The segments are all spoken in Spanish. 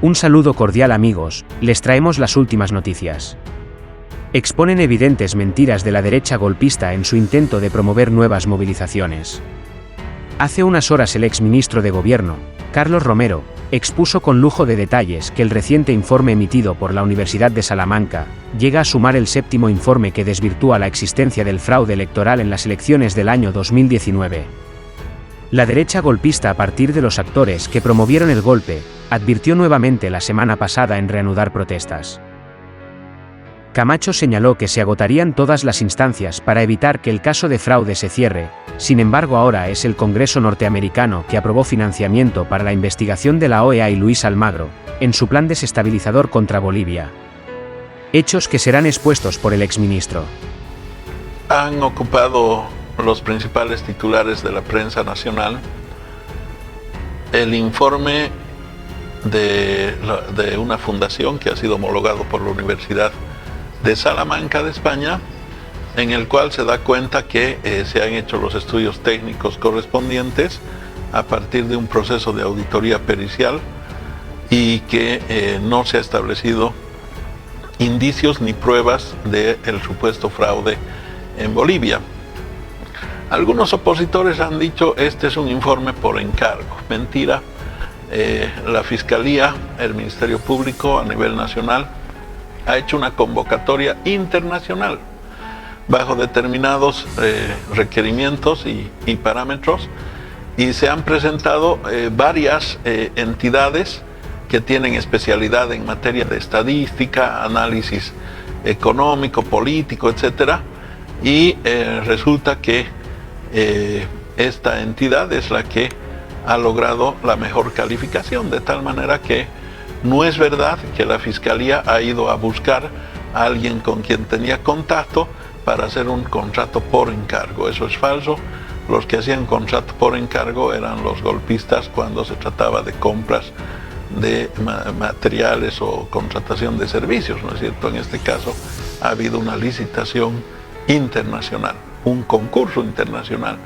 Un saludo cordial amigos, les traemos las últimas noticias. Exponen evidentes mentiras de la derecha golpista en su intento de promover nuevas movilizaciones. Hace unas horas el exministro de Gobierno, Carlos Romero, expuso con lujo de detalles que el reciente informe emitido por la Universidad de Salamanca llega a sumar el séptimo informe que desvirtúa la existencia del fraude electoral en las elecciones del año 2019. La derecha golpista, a partir de los actores que promovieron el golpe, advirtió nuevamente la semana pasada en reanudar protestas. Camacho señaló que se agotarían todas las instancias para evitar que el caso de fraude se cierre. Sin embargo, ahora es el Congreso norteamericano que aprobó financiamiento para la investigación de la OEA y Luis Almagro, en su plan desestabilizador contra Bolivia. Hechos que serán expuestos por el exministro. Han ocupado los principales titulares de la prensa nacional el informe de una fundación que ha sido homologado por la Universidad de Salamanca de España, en el cual se da cuenta que se han hecho los estudios técnicos correspondientes a partir de un proceso de auditoría pericial y que no se ha establecido indicios ni pruebas del supuesto fraude en Bolivia. Algunos opositores han dicho este es un informe por encargo. Mentira. La Fiscalía, el Ministerio Público a nivel nacional ha hecho una convocatoria internacional bajo determinados requerimientos y parámetros, y se han presentado varias entidades que tienen especialidad en materia de estadística, análisis económico, político, etcétera, y resulta que esta entidad es la que ha logrado la mejor calificación, de tal manera que no es verdad que la Fiscalía ha ido a buscar a alguien con quien tenía contacto para hacer un contrato por encargo. Eso es falso. Los que hacían contrato por encargo eran los golpistas cuando se trataba de compras de materiales o contratación de servicios, ¿no es cierto? En este caso ha habido una licitación internacional, un concurso internacional.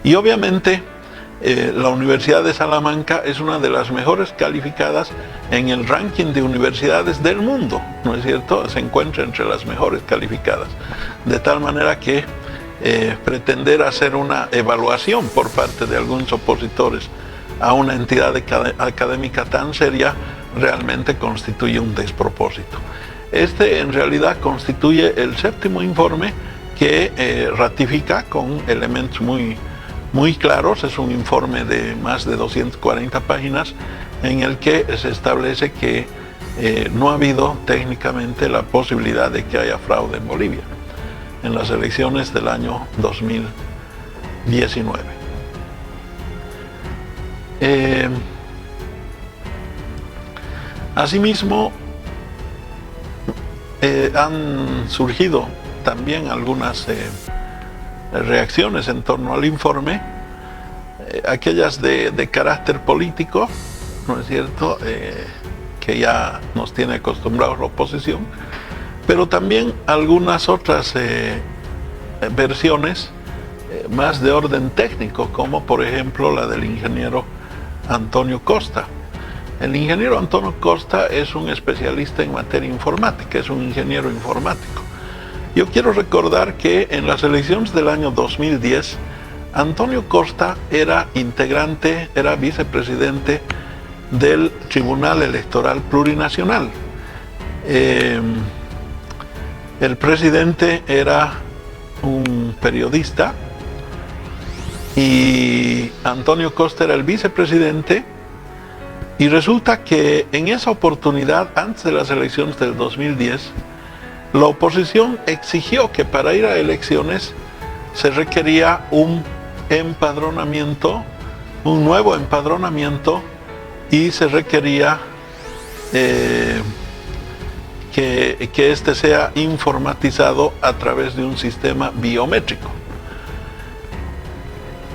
Y obviamente la Universidad de Salamanca es una de las mejores calificadas en el ranking de universidades del mundo, ¿no es cierto? Se encuentra entre las mejores calificadas. De tal manera que pretender hacer una evaluación por parte de algunos opositores a una entidad académica tan seria realmente constituye un despropósito. Este en realidad constituye el séptimo informe que ratifica con elementos muy claros. Es un informe de más de 240 páginas en el que se establece que no ha habido técnicamente la posibilidad de que haya fraude en Bolivia en las elecciones del año 2019. Asimismo, han surgido también algunas reacciones en torno al informe, aquellas de carácter político, ¿no es cierto?, que ya nos tiene acostumbrados la oposición, pero también algunas otras versiones más de orden técnico, como por ejemplo la del ingeniero Antonio Costa. El ingeniero Antonio Costa es un especialista en materia informática, es un ingeniero informático. Yo quiero recordar que en las elecciones del año 2010, Antonio Costa era vicepresidente del Tribunal Electoral Plurinacional. El presidente era un periodista y Antonio Costa era el vicepresidente, y resulta que en esa oportunidad, antes de las elecciones del 2010, la oposición exigió que para ir a elecciones se requería un empadronamiento, un nuevo empadronamiento, y se requería que este sea informatizado a través de un sistema biométrico.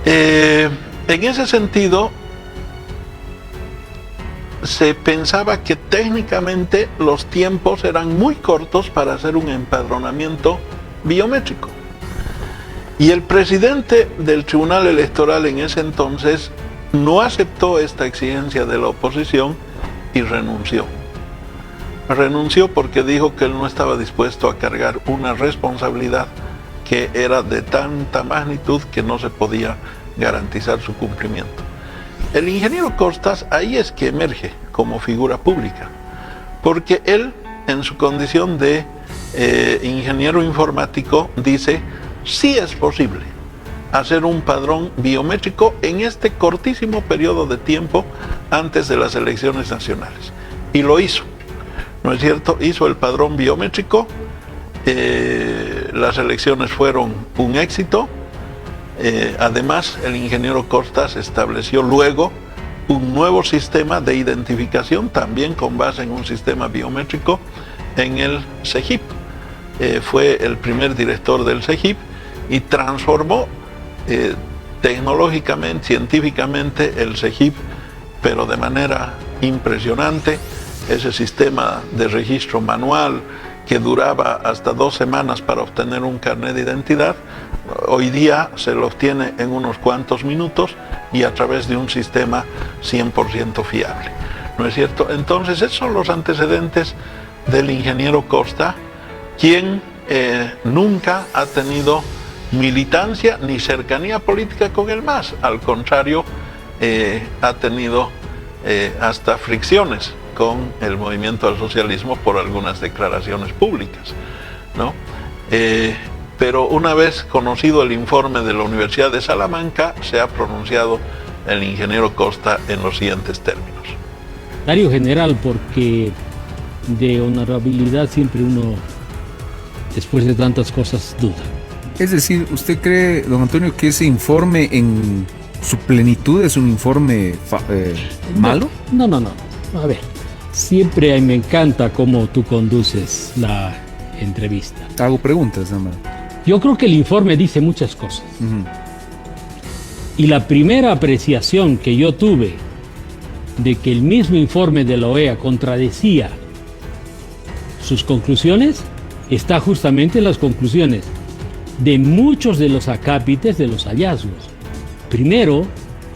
En ese sentido, se pensaba que técnicamente los tiempos eran muy cortos para hacer un empadronamiento biométrico. Y el presidente del Tribunal Electoral en ese entonces no aceptó esta exigencia de la oposición y renunció. Renunció porque dijo que él no estaba dispuesto a cargar una responsabilidad que era de tanta magnitud que no se podía garantizar su cumplimiento. El ingeniero Costas ahí es que emerge como figura pública, porque él, en su condición de ingeniero informático, dice: sí es posible hacer un padrón biométrico en este cortísimo periodo de tiempo antes de las elecciones nacionales. Y lo hizo, ¿no es cierto? Hizo el padrón biométrico, las elecciones fueron un éxito. Además, el ingeniero Costas estableció luego un nuevo sistema de identificación, también con base en un sistema biométrico, en el CEGIP. Fue el primer director del CEGIP y transformó tecnológicamente, científicamente, el CEGIP, pero de manera impresionante. Ese sistema de registro manual que duraba hasta 2 semanas para obtener un carnet de identidad, hoy día se lo obtiene en unos cuantos minutos y a través de un sistema 100% fiable, ¿no es cierto? Entonces, esos son los antecedentes del ingeniero Costa, quien nunca ha tenido militancia ni cercanía política con el MAS. Al contrario, ha tenido hasta fricciones con el movimiento al socialismo por algunas declaraciones públicas, ¿no? Pero una vez conocido el informe de la Universidad de Salamanca, se ha pronunciado el ingeniero Costa en los siguientes términos. Secretario General, porque de honorabilidad siempre uno, después de tantas cosas, duda. Es decir, ¿usted cree, don Antonio, que ese informe en su plenitud es un informe malo? No. A ver, siempre me encanta cómo tú conduces la entrevista. Hago preguntas, nada más. Yo creo que el informe dice muchas cosas. Y la primera apreciación que yo tuve de que el mismo informe de la OEA contradecía sus conclusiones está justamente en las conclusiones de muchos de los acápites de los hallazgos. Primero,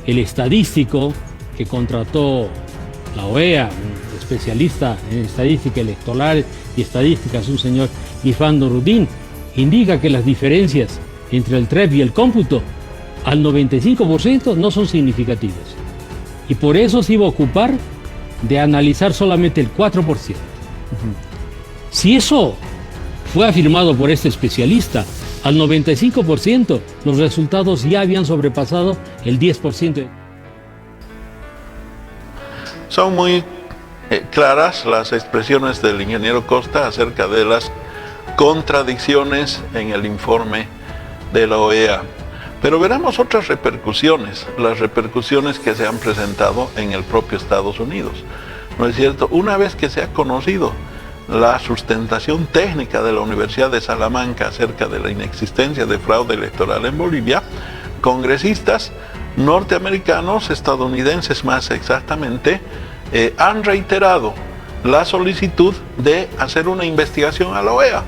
el estadístico que contrató la OEA, un especialista en estadística electoral y estadísticas, un señor Irfan Noruddin, indica que las diferencias entre el TREP y el cómputo al 95% no son significativas. Y por eso se iba a ocupar de analizar solamente el 4%. Si eso fue afirmado por este especialista, al 95% los resultados ya habían sobrepasado el 10%. Son muy claras las expresiones del ingeniero Costa acerca de las contradicciones en el informe de la OEA. Pero veremos otras repercusiones, las repercusiones que se han presentado en el propio Estados Unidos. ¿No es cierto? Una vez que se ha conocido la sustentación técnica de la Universidad de Salamanca acerca de la inexistencia de fraude electoral en Bolivia, congresistas norteamericanos, estadounidenses más exactamente, han reiterado la solicitud de hacer una investigación a la OEA.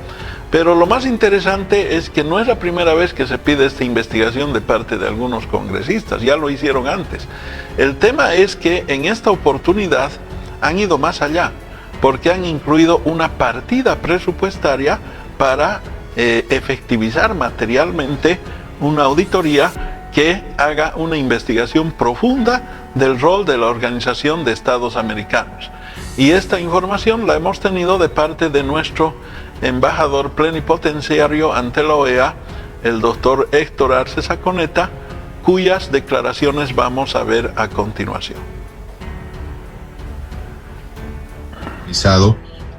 Pero lo más interesante es que no es la primera vez que se pide esta investigación de parte de algunos congresistas, ya lo hicieron antes. El tema es que en esta oportunidad han ido más allá, porque han incluido una partida presupuestaria para efectivizar materialmente una auditoría que haga una investigación profunda del rol de la Organización de Estados Americanos. Y esta información la hemos tenido de parte de nuestro embajador plenipotenciario ante la OEA, el doctor Héctor Arce Saconeta, cuyas declaraciones vamos a ver a continuación.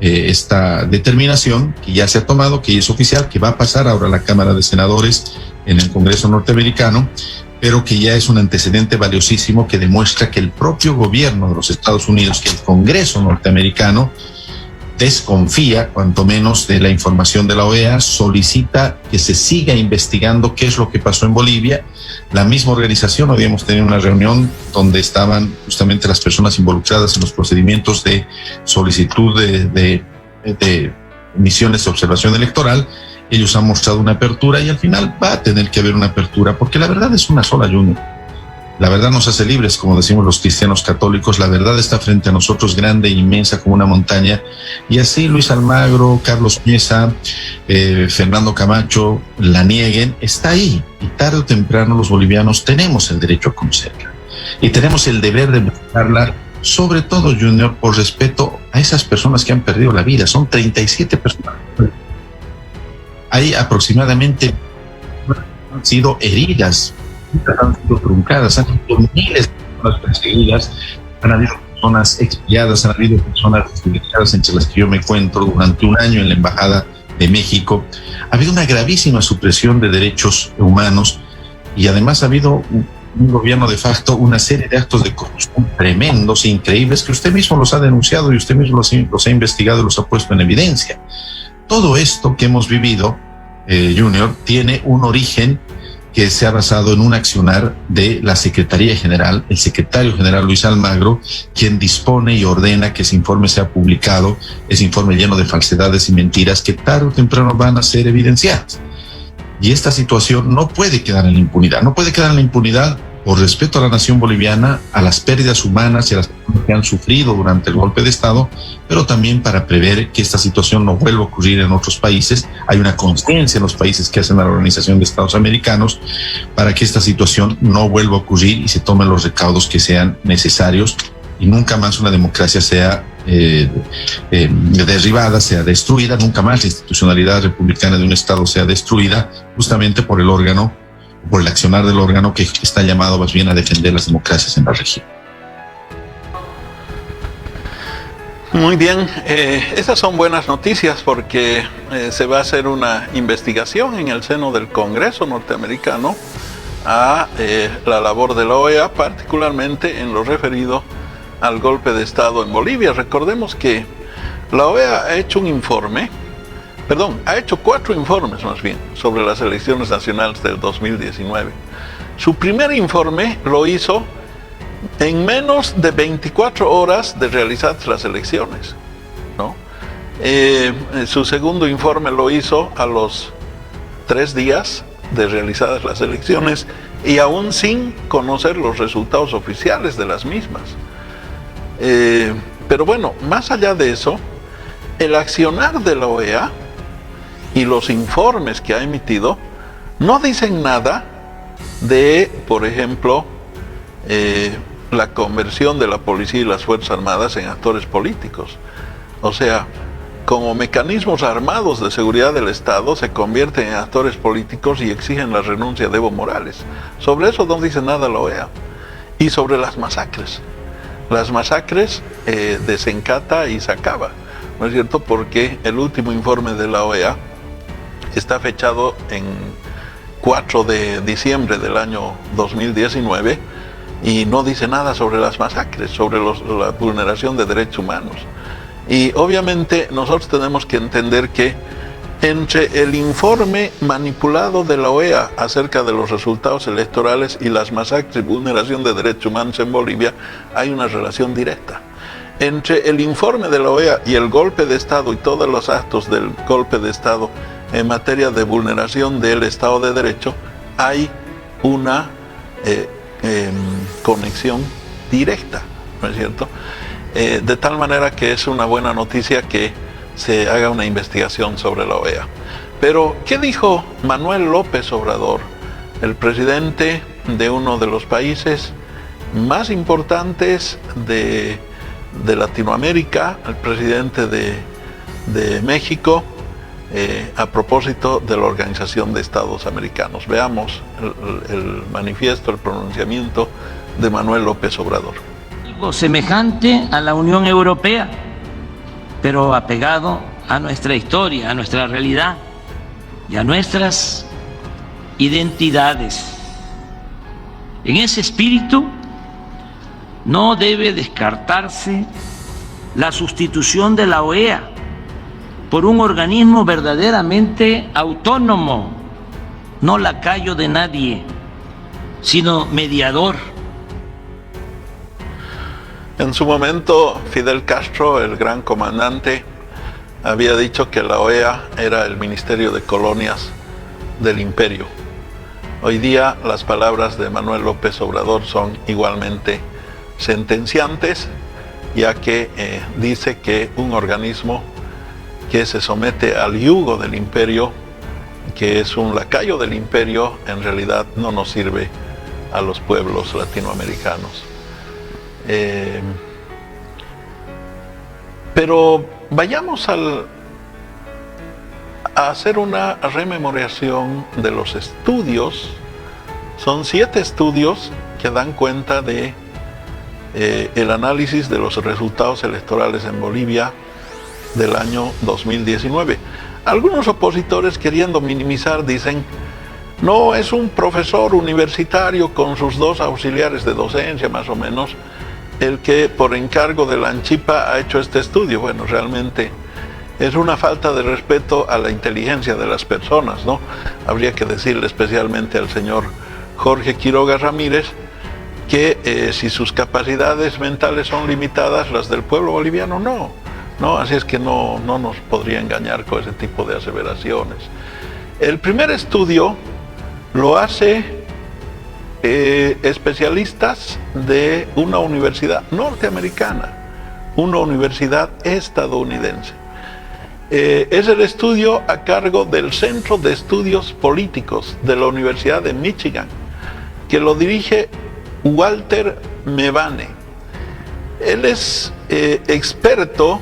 Esta determinación que ya se ha tomado, que es oficial, que va a pasar ahora a la Cámara de Senadores en el Congreso norteamericano, pero que ya es un antecedente valiosísimo que demuestra que el propio gobierno de los Estados Unidos, que el Congreso norteamericano, desconfía, cuanto menos, de la información de la OEA, solicita que se siga investigando qué es lo que pasó en Bolivia. La misma organización, habíamos tenido una reunión donde estaban justamente las personas involucradas en los procedimientos de solicitud de misiones de observación electoral. Ellos han mostrado una apertura y al final va a tener que haber una apertura, porque la verdad es una sola, Junior. La verdad nos hace libres, como decimos los cristianos católicos. La verdad está frente a nosotros, grande e inmensa como una montaña. Y así Luis Almagro, Carlos Mesa, Fernando Camacho la nieguen, está ahí. Y tarde o temprano los bolivianos tenemos el derecho a conocerla. Y tenemos el deber de buscarla, sobre todo, Junior, por respeto a esas personas que han perdido la vida. Son 37 personas. Hay aproximadamente han sido heridas, han sido truncadas, han habido miles de personas perseguidas, han habido personas expiadas, han habido personas desviadas, entre las que yo me encuentro durante un año en la Embajada de México. Ha habido una gravísima supresión de derechos humanos y además ha habido un gobierno de facto, una serie de actos de corrupción tremendos e increíbles que usted mismo los ha denunciado y usted mismo los ha investigado y los ha puesto en evidencia. Todo esto que hemos vivido, Junior, tiene un origen que se ha basado en un accionar de la Secretaría General, el secretario general Luis Almagro, quien dispone y ordena que ese informe sea publicado, ese informe lleno de falsedades y mentiras que tarde o temprano van a ser evidenciadas. Y esta situación no puede quedar en la impunidad, no puede quedar en la impunidad por respeto a la nación boliviana, a las pérdidas humanas y a las personas que han sufrido durante el golpe de Estado, pero también para prever que esta situación no vuelva a ocurrir en otros países. Hay una conciencia en los países que hacen la Organización de Estados Americanos para que esta situación no vuelva a ocurrir y se tomen los recaudos que sean necesarios y nunca más una democracia sea derribada, sea destruida, nunca más la institucionalidad republicana de un Estado sea destruida justamente por el órgano, por el accionar del órgano que está llamado más bien a defender las democracias en la región. Muy bien, esas son buenas noticias porque se va a hacer una investigación en el seno del Congreso norteamericano a la labor de la OEA, particularmente en lo referido al golpe de Estado en Bolivia. Recordemos que la OEA ha hecho ha hecho 4 informes más bien sobre las elecciones nacionales del 2019. Su primer informe lo hizo en menos de 24 horas de realizadas las elecciones, ¿no? Su segundo informe lo hizo a los 3 días de realizadas las elecciones y aún sin conocer los resultados oficiales de las mismas. Pero bueno, más allá de eso, el accionar de la OEA y los informes que ha emitido no dicen nada de, por ejemplo, la conversión de la policía y las Fuerzas Armadas en actores políticos. O sea, como mecanismos armados de seguridad del Estado se convierten en actores políticos y exigen la renuncia de Evo Morales. Sobre eso no dice nada la OEA. Y sobre las masacres. Las masacres de Sencata y Sacaba, ¿no es cierto? Porque el último informe de la OEA está fechado en 4 de diciembre del año 2019 y no dice nada sobre las masacres, sobre la vulneración de derechos humanos. Y obviamente nosotros tenemos que entender que entre el informe manipulado de la OEA acerca de los resultados electorales y las masacres y vulneración de derechos humanos en Bolivia hay una relación directa. Entre el informe de la OEA y el golpe de Estado y todos los actos del golpe de Estado en materia de vulneración del Estado de Derecho hay una conexión directa, ¿no es cierto? De tal manera que es una buena noticia que se haga una investigación sobre la OEA. Pero, ¿qué dijo Manuel López Obrador, el presidente de uno de los países más importantes de Latinoamérica, el presidente de México, a propósito de la Organización de Estados Americanos? Veamos el manifiesto, el pronunciamiento de Manuel López Obrador. Algo semejante a la Unión Europea, pero apegado a nuestra historia, a nuestra realidad y a nuestras identidades. En ese espíritu no debe descartarse la sustitución de la OEA por un organismo verdaderamente autónomo, no lacayo de nadie, sino mediador. En su momento, Fidel Castro, el gran comandante, había dicho que la OEA era el Ministerio de Colonias del Imperio. Hoy día las palabras de Manuel López Obrador son igualmente sentenciantes, ya que dice que un organismo que se somete al yugo del imperio, que es un lacayo del imperio, en realidad no nos sirve a los pueblos latinoamericanos. Pero vayamos a hacer una rememoración de los estudios. Son 7 estudios que dan cuenta de el análisis de los resultados electorales en Bolivia del año 2019. Algunos opositores, queriendo minimizar, dicen: no, es un profesor universitario con sus 2 auxiliares de docencia más o menos el que por encargo de la ANCHIPA ha hecho este estudio. Bueno, realmente es una falta de respeto a la inteligencia de las personas, ¿no? Habría que decirle especialmente al señor Jorge Quiroga Ramírez que si sus capacidades mentales son limitadas, las del pueblo boliviano no, así es que no nos podría engañar con ese tipo de aseveraciones. El primer estudio lo hace especialistas de una universidad norteamericana, una universidad estadounidense. Es el estudio a cargo del Centro de Estudios Políticos de la Universidad de Michigan, que lo dirige Walter Mevane. Él es experto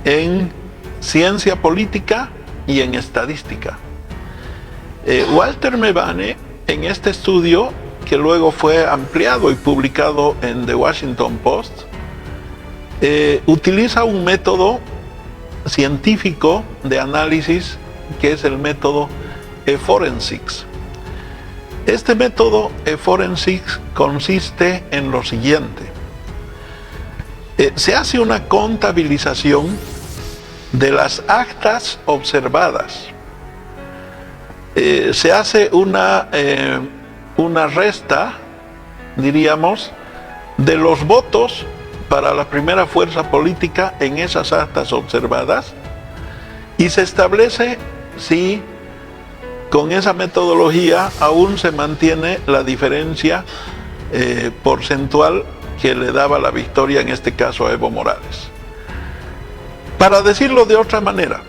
en ciencia política y en estadística. Walter Mevane, en este estudio, que luego fue ampliado y publicado en The Washington Post, utiliza un método científico de análisis que es el método eForensics. Este método eForensics consiste en lo siguiente: se hace una contabilización de las actas observadas, se hace una resta, diríamos, de los votos para la primera fuerza política en esas actas observadas, y se establece si con esa metodología aún se mantiene la diferencia porcentual que le daba la victoria, en este caso a Evo Morales. Para decirlo de otra manera,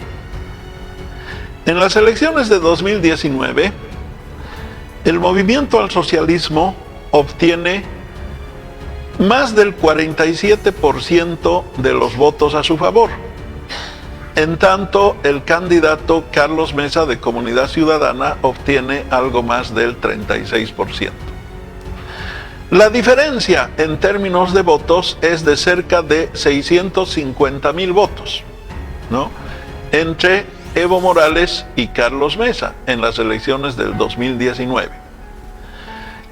en las elecciones de 2019, el movimiento al socialismo obtiene más del 47% de los votos a su favor. En tanto, el candidato Carlos Mesa de Comunidad Ciudadana obtiene algo más del 36%. La diferencia en términos de votos es de cerca de 650,000 votos, ¿no?, entre Evo Morales y Carlos Mesa en las elecciones del 2019.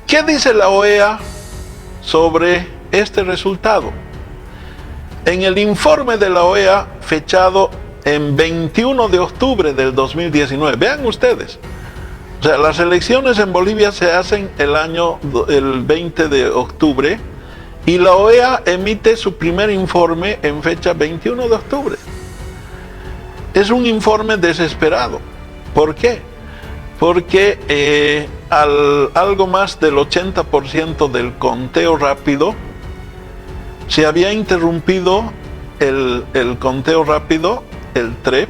¿Qué dice la OEA sobre este resultado? En el informe de la OEA fechado en 21 de octubre del 2019, vean ustedes, o sea, las elecciones en Bolivia se hacen el 20 de octubre y la OEA emite su primer informe en fecha 21 de octubre. Es un informe desesperado. ¿Por qué? Porque algo más del 80% del conteo rápido se había interrumpido el conteo rápido, el TREP,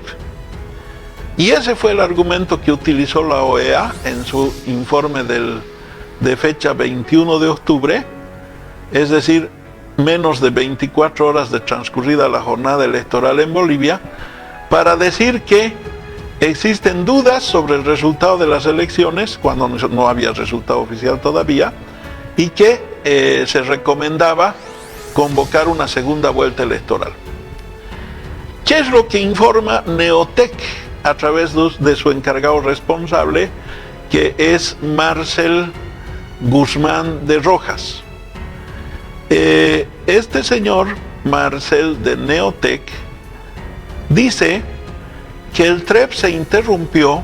y ese fue el argumento que utilizó la OEA en su informe de fecha 21 de octubre, es decir, menos de 24 horas de transcurrida la jornada electoral en Bolivia, para decir que existen dudas sobre el resultado de las elecciones, cuando no había resultado oficial todavía, y que se recomendaba convocar una segunda vuelta electoral. ¿Qué es lo que informa Neotec a través de su encargado responsable, que es Marcel Guzmán de Rojas? Este señor Marcel de Neotec dice que el TREP se interrumpió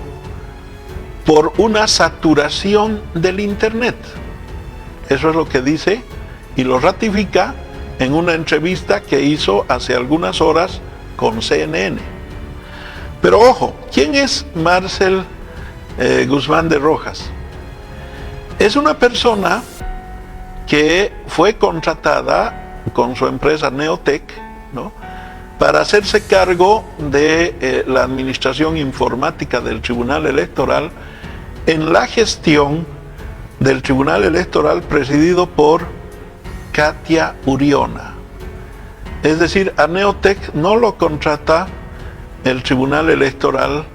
por una saturación del Internet. Eso es lo que dice, y lo ratifica en una entrevista que hizo hace algunas horas con CNN. Pero ojo, ¿quién es Marcel Guzmán de Rojas? Es una persona que fue contratada con su empresa Neotec, ¿no?, para hacerse cargo de la administración informática del Tribunal Electoral en la gestión del Tribunal Electoral presidido por Katia Uriona. Es decir, a Neotec no lo contrata el Tribunal Electoral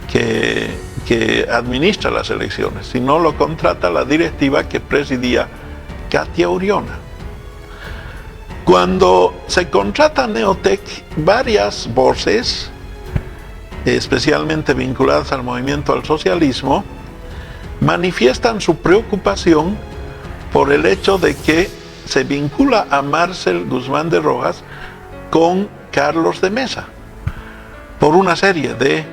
que administra las elecciones, sino lo contrata la directiva que presidía Katia Uriona. Cuando se contrata a Neotec, varias voces, especialmente vinculadas al movimiento al socialismo, manifiestan su preocupación por el hecho de que se vincula a Marcel Guzmán de Rojas con Carlos de Mesa, por una serie de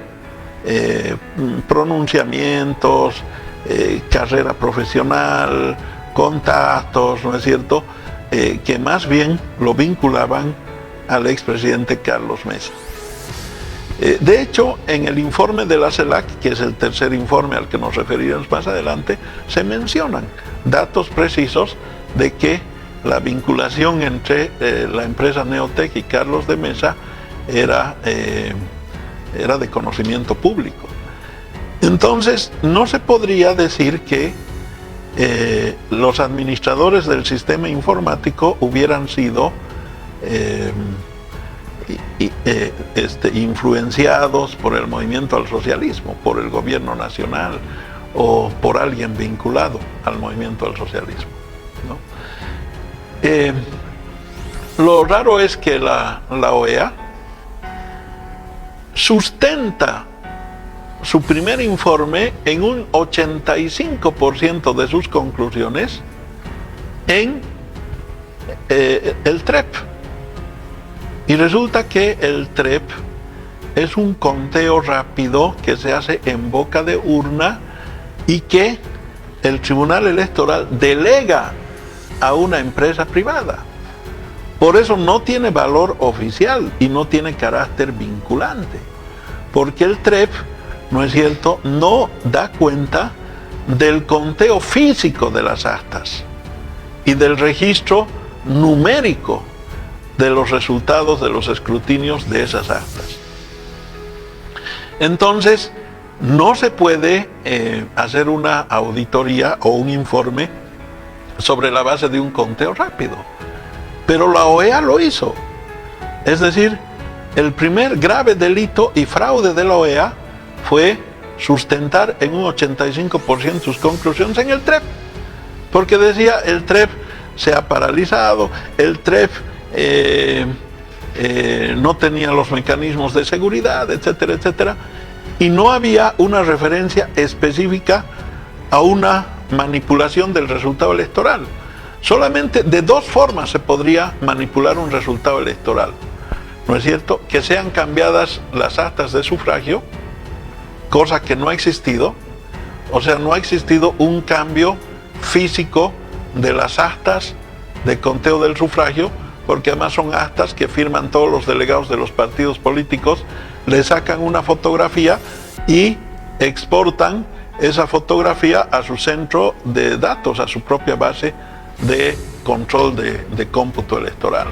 pronunciamientos, carrera profesional, contactos, ¿no es cierto?, que más bien lo vinculaban al expresidente Carlos Mesa. De hecho, en el informe de la CELAC, que es el tercer informe al que nos referiremos más adelante, se mencionan datos precisos de que la vinculación entre la empresa Neotec y Carlos de Mesa era de conocimiento público. Entonces, no se podría decir que los administradores del sistema informático hubieran sido influenciados por el movimiento al socialismo, por el gobierno nacional o por alguien vinculado al movimiento al socialismo, ¿no? Lo raro es que la OEA sustenta su primer informe en un 85% de sus conclusiones en el TREP. Y resulta que el TREP es un conteo rápido que se hace en boca de urna y que el Tribunal Electoral delega a una empresa privada. Por eso no tiene valor oficial y no tiene carácter vinculante, porque el TREP, ¿no es cierto?, no da cuenta del conteo físico de las actas y del registro numérico de los resultados de los escrutinios de esas actas. Entonces, no se puede hacer una auditoría o un informe sobre la base de un conteo rápido. Pero la OEA lo hizo. Es decir, el primer grave delito y fraude de la OEA fue sustentar en un 85% sus conclusiones en el TREP. Porque decía, el TREP se ha paralizado, el TREP no tenía los mecanismos de seguridad, etcétera, etcétera. Y no había una referencia específica a una manipulación del resultado electoral. Solamente de dos formas se podría manipular un resultado electoral, ¿no es cierto? Que sean cambiadas las actas de sufragio, cosa que no ha existido, o sea, no ha existido un cambio físico de las actas de conteo del sufragio, porque además son actas que firman todos los delegados de los partidos políticos, le sacan una fotografía y exportan esa fotografía a su centro de datos, a su propia base de control de cómputo electoral,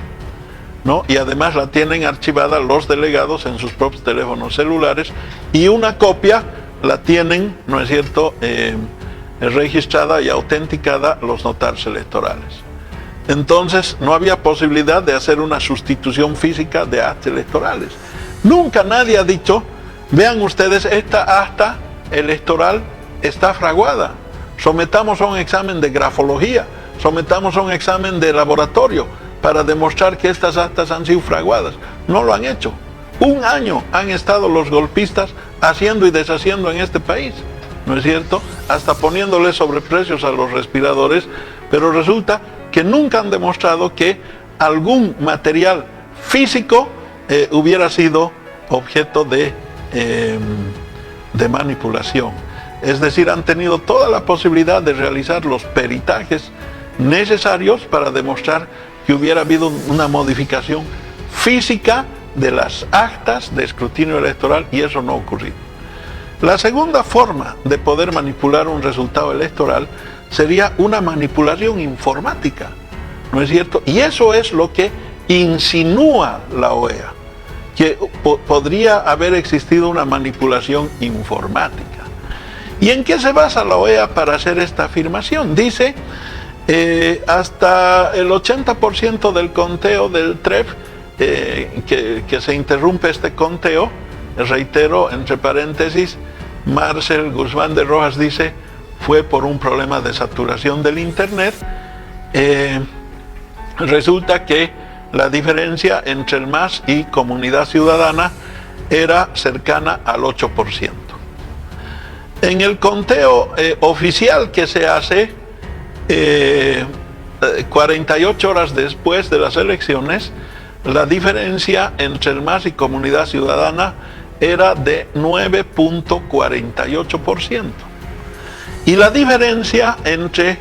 ¿no? Y además la tienen archivada los delegados en sus propios teléfonos celulares y una copia la tienen, ¿no es cierto?, registrada y autenticada los notarios electorales. Entonces no había posibilidad de hacer una sustitución física de actas electorales. Nunca nadie ha dicho, vean ustedes, esta acta electoral está fraguada, sometamos a un examen de grafología, sometamos a un examen de laboratorio para demostrar que estas actas han sido fraguadas. No lo han hecho. Un año han estado los golpistas haciendo y deshaciendo en este país, ¿no es cierto?, hasta poniéndole sobreprecios a los respiradores, pero resulta que nunca han demostrado que algún material físico hubiera sido objeto de manipulación. Es decir, han tenido toda la posibilidad de realizar los peritajes necesarios para demostrar que hubiera habido una modificación física de las actas de escrutinio electoral, y eso no ha ocurrido. La segunda forma de poder manipular un resultado electoral sería una manipulación informática, ¿no es cierto? Y eso es lo que insinúa la OEA, que podría haber existido una manipulación informática. ¿Y en qué se basa la OEA para hacer esta afirmación? Dice, hasta el 80% del conteo del TREP, que se interrumpe este conteo, reitero, entre paréntesis, Marcel Guzmán de Rojas dice, fue por un problema de saturación del Internet. Resulta que la diferencia entre el MAS y Comunidad Ciudadana era cercana al 8%. En el conteo oficial que se hace 48 horas después de las elecciones, la diferencia entre el MAS y Comunidad Ciudadana era de 9.48%. Y la diferencia entre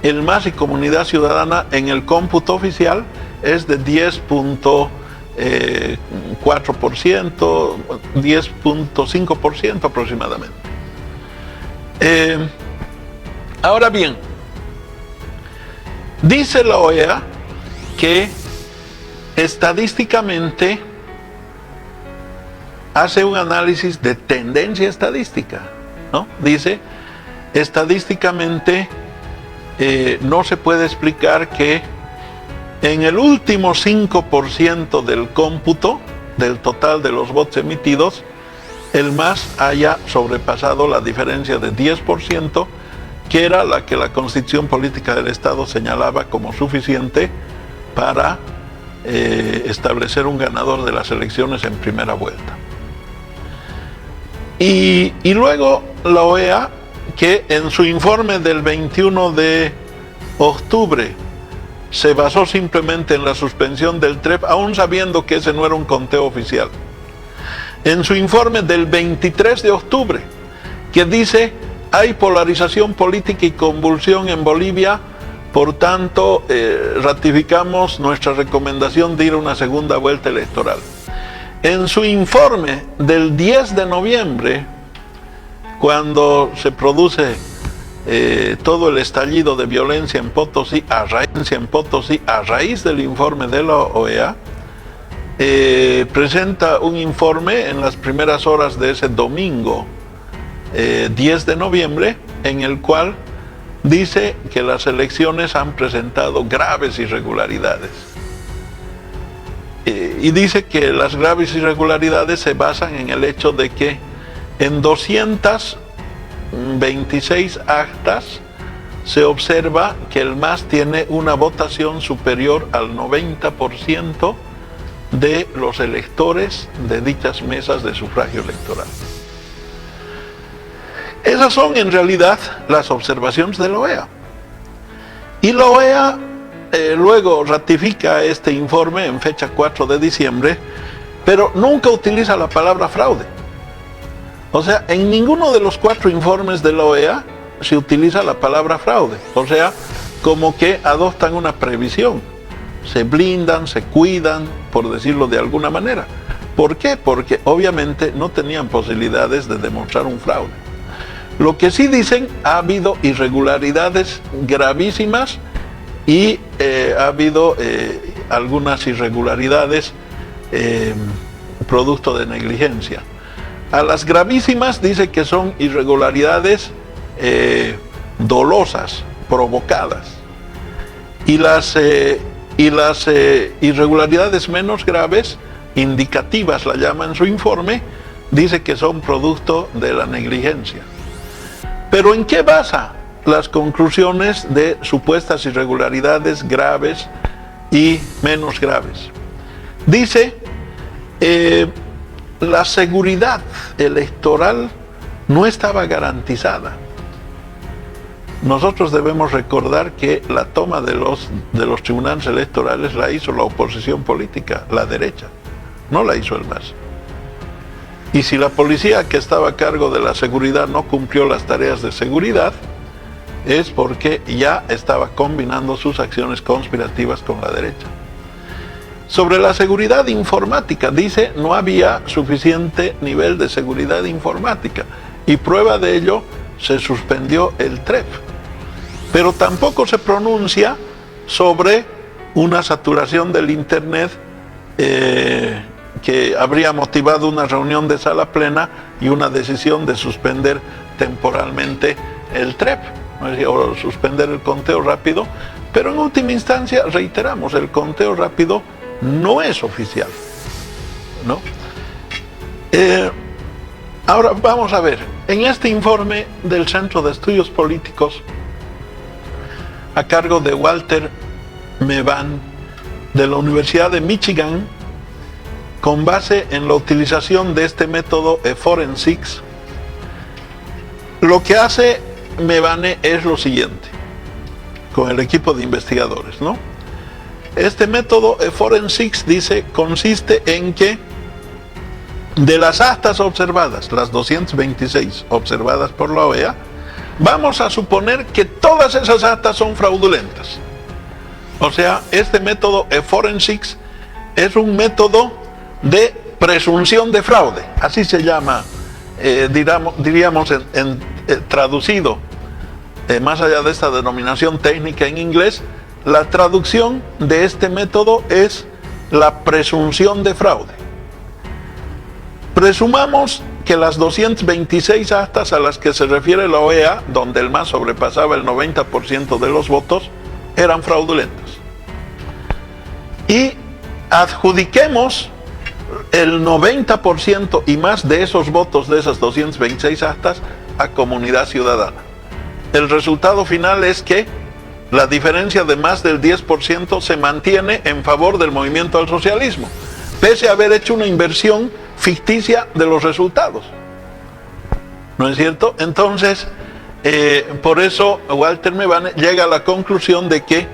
el MAS y Comunidad Ciudadana en el cómputo oficial es de 10.4%, 10.5% aproximadamente. Ahora bien, dice la OEA que estadísticamente hace un análisis de tendencia estadística, ¿no? Dice, estadísticamente no se puede explicar que en el último 5% del cómputo del total de los votos emitidos, el MAS haya sobrepasado la diferencia de 10%, que era la que la Constitución Política del Estado señalaba como suficiente para establecer un ganador de las elecciones en primera vuelta. Y luego la OEA, que en su informe del 21 de octubre se basó simplemente en la suspensión del TREP, aún sabiendo que ese no era un conteo oficial. En su informe del 23 de octubre, que dice, hay polarización política y convulsión en Bolivia, por tanto, ratificamos nuestra recomendación de ir a una segunda vuelta electoral. En su informe del 10 de noviembre, cuando se produce todo el estallido de violencia en Potosí, a raíz del informe de la OEA, presenta un informe en las primeras horas de ese domingo 10 de noviembre, en el cual dice que las elecciones han presentado graves irregularidades. Y dice que las graves irregularidades se basan en el hecho de que en 226 actas se observa que el MAS tiene una votación superior al 90% de los electores de dichas mesas de sufragio electoral. Esas son en realidad las observaciones de la OEA. Y la OEA luego ratifica este informe en fecha 4 de diciembre, pero nunca utiliza la palabra fraude. O sea, en ninguno de los 4 informes de la OEA se utiliza la palabra fraude. O sea, como que adoptan una previsión. Se blindan, se cuidan, por decirlo de alguna manera. ¿Por qué? Porque obviamente no tenían posibilidades de demostrar un fraude. Lo que sí dicen, ha habido irregularidades gravísimas y ha habido algunas irregularidades producto de negligencia. A las gravísimas dice que son irregularidades dolosas, provocadas. Y las irregularidades menos graves, indicativas la llama en su informe, dice que son producto de la negligencia. Pero ¿en qué basa las conclusiones de supuestas irregularidades graves y menos graves? Dice, la seguridad electoral no estaba garantizada. Nosotros debemos recordar que la toma de los tribunales electorales la hizo la oposición política, la derecha, no la hizo el MAS. Y si la policía que estaba a cargo de la seguridad no cumplió las tareas de seguridad, es porque ya estaba combinando sus acciones conspirativas con la derecha. Sobre la seguridad informática, dice, no había suficiente nivel de seguridad informática. y prueba de ello, se suspendió el TREP. Pero tampoco se pronuncia sobre una saturación del Internet que habría motivado una reunión de sala plena y una decisión de suspender temporalmente el TREP, o suspender el conteo rápido. Pero en última instancia, reiteramos, el conteo rápido no es oficial, ¿no? Ahora vamos a ver, en este informe del Centro de Estudios Políticos, a cargo de Walter Mebane, de la Universidad de Michigan, con base en la utilización de este método eForensics, lo que hace Mebane es lo siguiente, con el equipo de investigadores, ¿no? Este método eForensics, dice, consiste en que de las actas observadas, las 226 observadas por la OEA, vamos a suponer que todas esas actas son fraudulentas. O sea, este método eForensics es un método de presunción de fraude, así se llama, diríamos traducido, más allá de esta denominación técnica en inglés, la traducción de este método es la presunción de fraude. Presumamos que las 226 actas a las que se refiere la OEA, donde el MAS sobrepasaba el 90% de los votos, eran fraudulentas. Y adjudiquemos el 90% y más de esos votos de esas 226 actas a Comunidad Ciudadana. El resultado final es que la diferencia de más del 10% se mantiene en favor del movimiento al socialismo, pese a haber hecho una inversión ficticia de los resultados. ¿No es cierto? Entonces, por eso Walter Mebane llega a la conclusión de que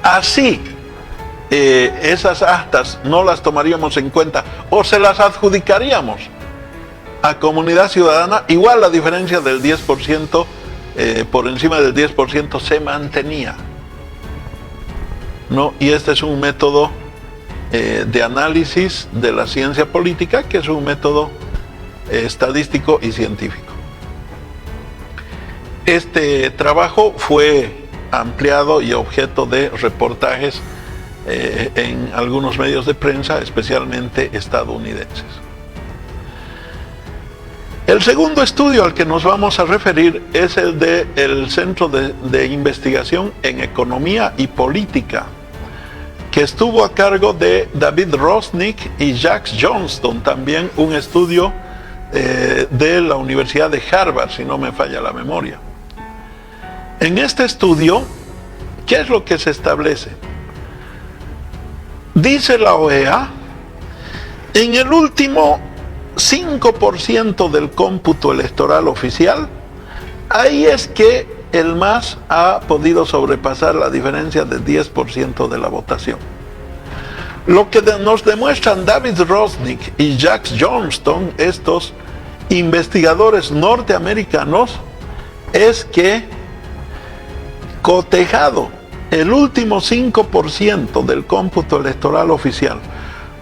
así esas actas no las tomaríamos en cuenta o se las adjudicaríamos a Comunidad Ciudadana, igual la diferencia del 10%, por encima del 10% se mantenía, ¿no? Y este es un método de análisis de la ciencia política, que es un método estadístico y científico. Este trabajo fue ampliado y objeto de reportajes en algunos medios de prensa, especialmente estadounidenses. El segundo estudio al que nos vamos a referir es el del Centro de Investigación en Economía y Política, que estuvo a cargo de David Rosnick y Jacques Johnston, también un estudio de la Universidad de Harvard, si no me falla la memoria. En este estudio, ¿qué es lo que se establece? Dice la OEA, en el último 5% del cómputo electoral oficial, ahí es que el MAS ha podido sobrepasar la diferencia del 10% de la votación. Lo que nos demuestran David Rosnick y Jacques Johnston, estos investigadores norteamericanos, es que cotejado el último 5% del cómputo electoral oficial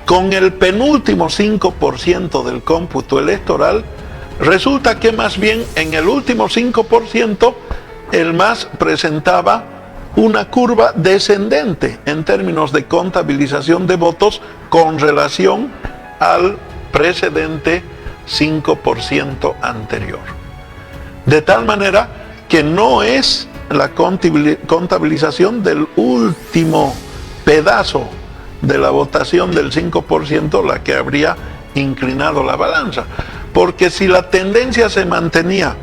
con el penúltimo 5% del cómputo electoral, resulta que más bien en el último 5% el MAS presentaba una curva descendente en términos de contabilización de votos con relación al precedente 5% anterior. De tal manera que no es la contabilización del último pedazo de la votación del 5% la que habría inclinado la balanza, porque si la tendencia se mantenía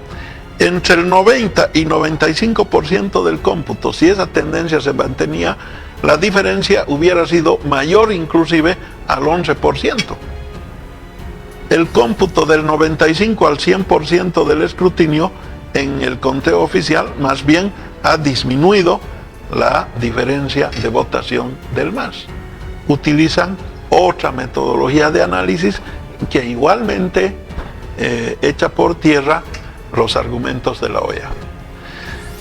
entre el 90 y 95% del cómputo, si esa tendencia se mantenía, la diferencia hubiera sido mayor inclusive al 11%. El cómputo del 95 al 100% del escrutinio en el conteo oficial más bien ha disminuido la diferencia de votación del MAS. Utilizan otra metodología de análisis que igualmente echa por tierra los argumentos de la OEA.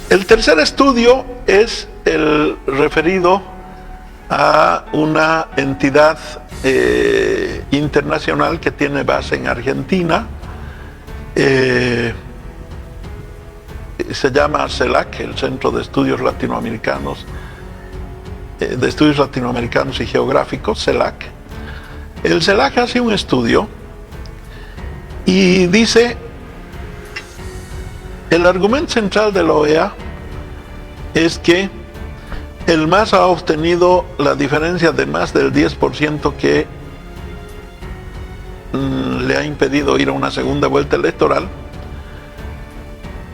El tercer estudio es el referido a una entidad internacional que tiene base en Argentina, se llama CELAC, el Centro de Estudios Latinoamericanos, y Geográficos, CELAC. El CELAC hace un estudio y dice: el argumento central de la OEA es que el MAS ha obtenido la diferencia de más del 10% que le ha impedido ir a una segunda vuelta electoral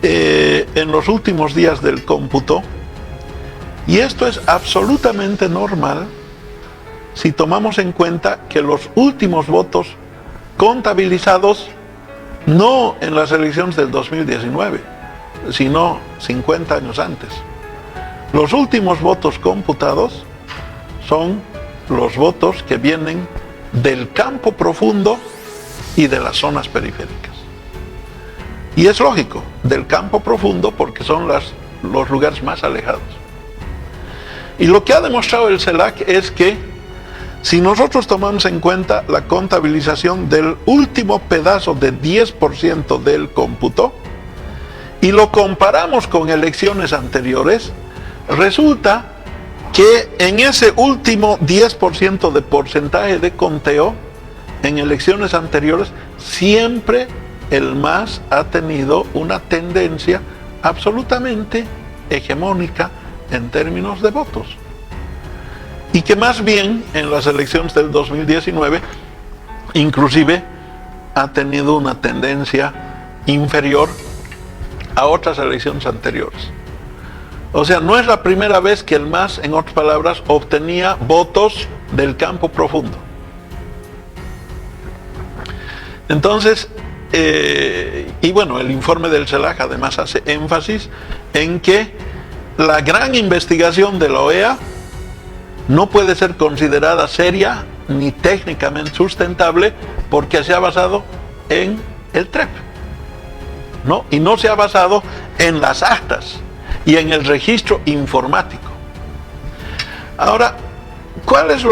en los últimos días del cómputo, y esto es absolutamente normal si tomamos en cuenta que los últimos votos contabilizados no en las elecciones del 2019, sino 50 años antes. Los últimos votos computados son los votos que vienen del campo profundo y de las zonas periféricas. Y es lógico, del campo profundo, porque son los lugares más alejados. Y lo que ha demostrado el CELAC es que si nosotros tomamos en cuenta la contabilización del último pedazo de 10% del cómputo y lo comparamos con elecciones anteriores, resulta que en ese último 10% de porcentaje de conteo en elecciones anteriores, siempre el MAS ha tenido una tendencia absolutamente hegemónica en términos de votos. Y que más bien en las elecciones del 2019 inclusive ha tenido una tendencia inferior a otras elecciones anteriores. O sea, no es la primera vez que el MAS, en otras palabras, obtenía votos del campo profundo. Entonces, y bueno, el informe del CELAC además hace énfasis en que la gran investigación de la OEA no puede ser considerada seria ni técnicamente sustentable porque se ha basado en el TREP, ¿no? Y no se ha basado en las actas y en el registro informático. Ahora, ¿cuál es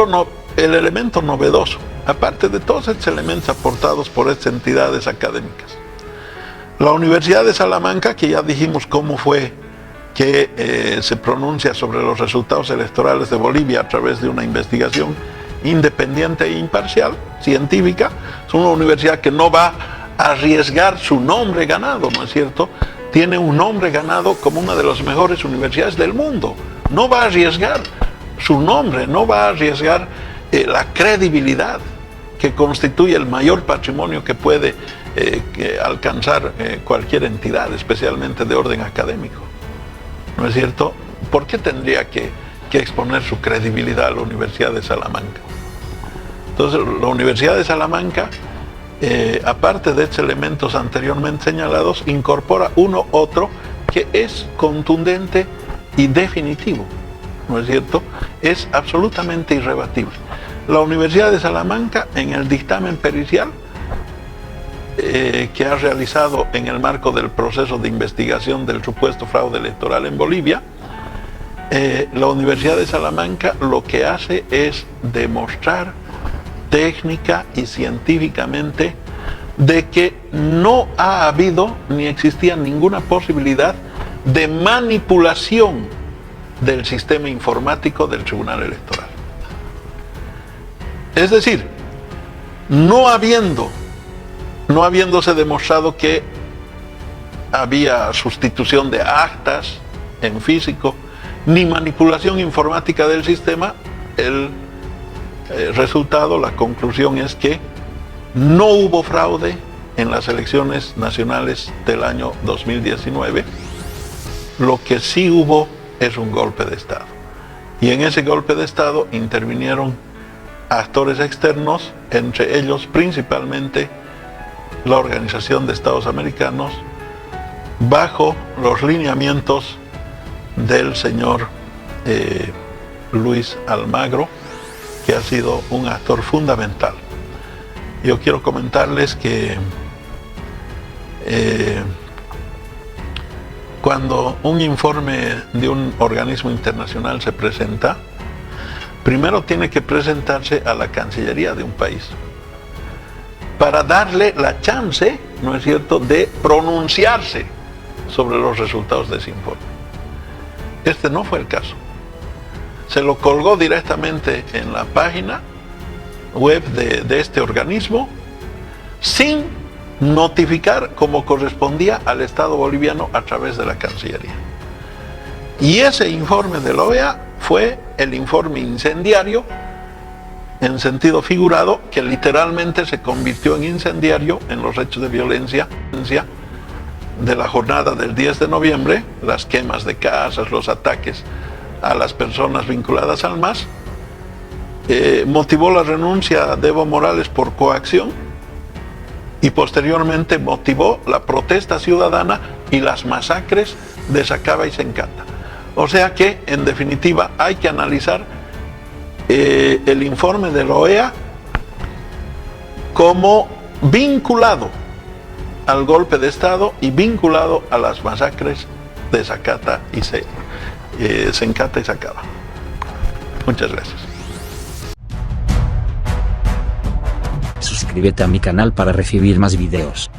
el elemento novedoso? Aparte de todos estos elementos aportados por estas entidades académicas. La Universidad de Salamanca, que ya dijimos cómo fue que se pronuncia sobre los resultados electorales de Bolivia a través de una investigación independiente e imparcial, científica, es una universidad que no va a arriesgar su nombre ganado, ¿no es cierto? Tiene un nombre ganado como una de las mejores universidades del mundo. No va a arriesgar su nombre, no va a arriesgar la credibilidad que constituye el mayor patrimonio que puede alcanzar cualquier entidad, especialmente de orden académico. ¿No es cierto? ¿Por qué tendría que exponer su credibilidad a la Universidad de Salamanca? Entonces, la Universidad de Salamanca, aparte de estos elementos anteriormente señalados, incorpora uno otro que es contundente y definitivo, ¿no es cierto? Es absolutamente irrebatible. La Universidad de Salamanca, en el dictamen pericial que ha realizado en el marco del proceso de investigación del supuesto fraude electoral en Bolivia, la Universidad de Salamanca lo que hace es demostrar técnica y científicamente de que no ha habido ni existía ninguna posibilidad de manipulación del sistema informático del Tribunal Electoral. Es decir, no habiéndose demostrado que había sustitución de actas en físico, ni manipulación informática del sistema, el resultado, la conclusión es que no hubo fraude en las elecciones nacionales del año 2019. Lo que sí hubo es un golpe de Estado. Y en ese golpe de Estado intervinieron actores externos, entre ellos principalmente la Organización de Estados Americanos, bajo los lineamientos del señor Luis Almagro, que ha sido un actor fundamental. Yo quiero comentarles que cuando un informe de un organismo internacional se presenta, primero tiene que presentarse a la Cancillería de un país para darle la chance, ¿no es cierto?, de pronunciarse sobre los resultados de ese informe. Este no fue el caso. Se lo colgó directamente en la página web de este organismo sin notificar como correspondía al Estado boliviano a través de la Cancillería. Y ese informe de la OEA fue el informe incendiario, en sentido figurado, que literalmente se convirtió en incendiario en los hechos de violencia de la jornada del 10 de noviembre, las quemas de casas, los ataques a las personas vinculadas al MAS. Motivó la renuncia de Evo Morales por coacción y posteriormente motivó la protesta ciudadana y las masacres de Sacaba y Sencata. O sea que, en definitiva, hay que analizar el informe de la OEA como vinculado al golpe de Estado y vinculado a las masacres de Sencata y Sacaba. Muchas gracias. Suscríbete a mi canal para recibir más videos.